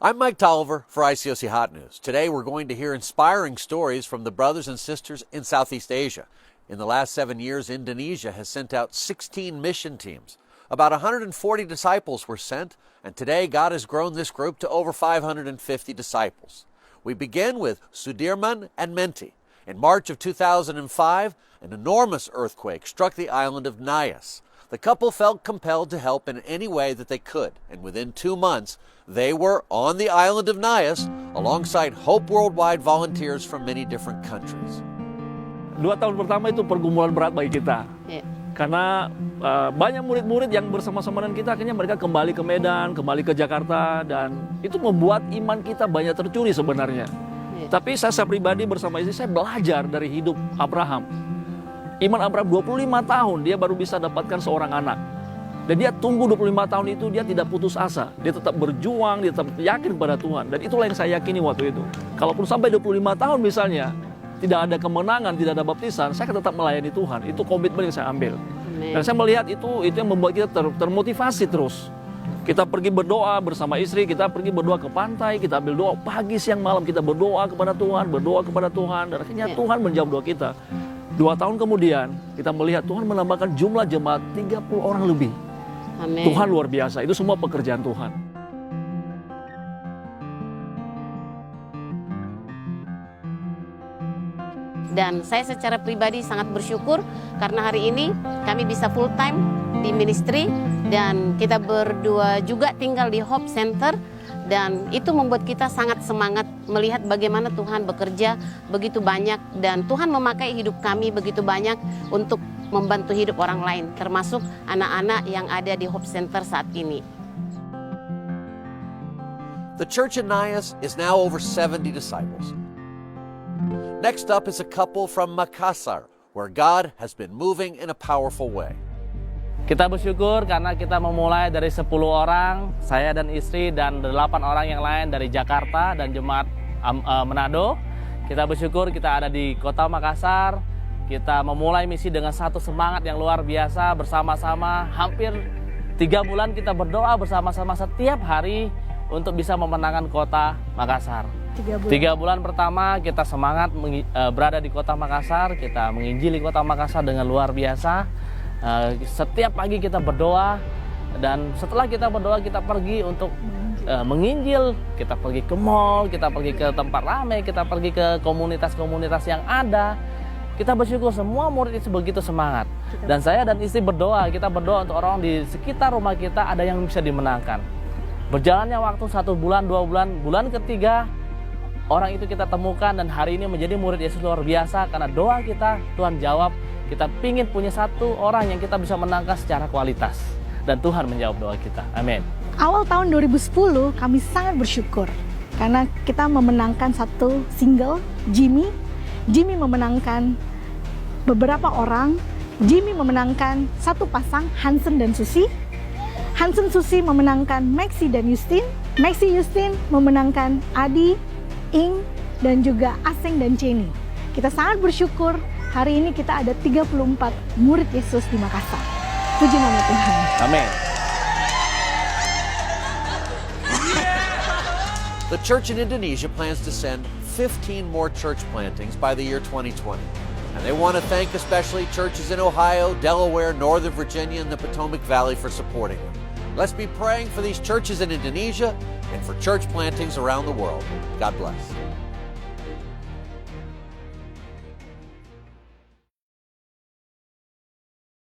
I'm Mike Tolliver for ICOC Hot News. Today we're going to hear inspiring stories from the brothers and sisters in Southeast Asia. In the last 7 years, Indonesia has sent out 16 mission teams. About 140 disciples were sent, and today God has grown this group to over 550 disciples. We begin with Sudirman and Menti. In March of 2005, an enormous earthquake struck the island of Nias. The couple felt compelled to help in any way that they could, and within 2 months, they were on the island of Nias alongside Hope Worldwide volunteers from many different countries. 2 tahun pertama itu pergumulan berat bagi kita. Karena banyak murid-murid yang bersama-sama dengan kita, akhirnya mereka kembali ke Medan, kembali ke Jakarta, dan itu membuat iman kita banyak tercuri sebenarnya. Tapi saya pribadi bersama istri, saya belajar dari hidup Abraham. Iman Abraham 25 tahun, dia baru bisa dapatkan seorang anak. Dan dia tunggu 25 tahun itu, dia tidak putus asa. Dia tetap berjuang, dia tetap yakin pada Tuhan. Dan itulah yang saya yakini waktu itu. Kalaupun sampai 25 tahun misalnya, tidak ada kemenangan, tidak ada baptisan, saya akan tetap melayani Tuhan. Itu komitmen yang saya ambil. Amen. Dan saya melihat itu yang membuat kita termotivasi terus. Kita pergi berdoa bersama istri, kita pergi berdoa ke pantai, kita ambil doa pagi, siang, malam, kita berdoa kepada Tuhan, dan akhirnya Tuhan menjawab doa kita. 2 tahun kemudian, kita melihat Tuhan menambahkan jumlah jemaat 30 orang lebih. Amen. Tuhan luar biasa, itu semua pekerjaan Tuhan. Dan saya secara pribadi sangat bersyukur karena hari ini kami bisa full time di ministry dan kita berdua juga tinggal di Hope Center, dan itu membuat kita sangat semangat melihat bagaimana Tuhan bekerja begitu banyak dan Tuhan memakai hidup kami begitu banyak untuk membantu hidup orang lain, termasuk anak-anak yang ada di Hope Center saat ini. The church in Nias is now over 70 disciples. Next up is a couple from Makassar, where God has been moving in a powerful way. Kita bersyukur karena kita memulai dari 10 orang, saya dan istri dan 8 orang yang lain dari Jakarta dan jemaat Manado. Kita bersyukur kita ada di kota Makassar. Kita memulai misi dengan satu semangat yang luar biasa bersama-sama. Hampir 3 bulan kita berdoa bersama-sama setiap hari untuk bisa memenangkan kota Makassar. 3 bulan pertama kita semangat berada di kota Makassar. Kita menginjili kota Makassar dengan luar biasa. Setiap pagi kita berdoa, dan setelah kita berdoa kita pergi untuk menginjil. Kita pergi ke mall, kita pergi ke tempat ramai, kita pergi ke komunitas-komunitas yang ada. Kita bersyukur semua murid itu begitu semangat. Dan saya dan istri berdoa, kita berdoa untuk orang di sekitar rumah kita ada yang bisa dimenangkan. Berjalannya waktu 1 bulan, 2 bulan, bulan ketiga orang itu kita temukan, dan hari ini menjadi murid Yesus luar biasa karena doa kita Tuhan jawab. Kita pingin punya 1 orang yang kita bisa menangkan secara kualitas, dan Tuhan menjawab doa kita. Amin. Awal tahun 2010 kami sangat bersyukur karena kita memenangkan 1 single Jimmy. Jimmy memenangkan beberapa orang. Jimmy memenangkan 1 pasang Hansen dan Susi. Hansen Susi memenangkan Maxi dan Justin. Maxi Justin memenangkan Adi, Ing, dan juga Aseng dan Ceni. Kita sangat bersyukur hari ini kita ada 34 murid Yesus di Makassar. Puji nama Tuhan. Amin. The church in Indonesia plans to send 15 more church plantings by the year 2020. And they want to thank especially churches in Ohio, Delaware, Northern Virginia, and the Potomac Valley for supporting them. Let's be praying for these churches in Indonesia and for church plantings around the world. God bless.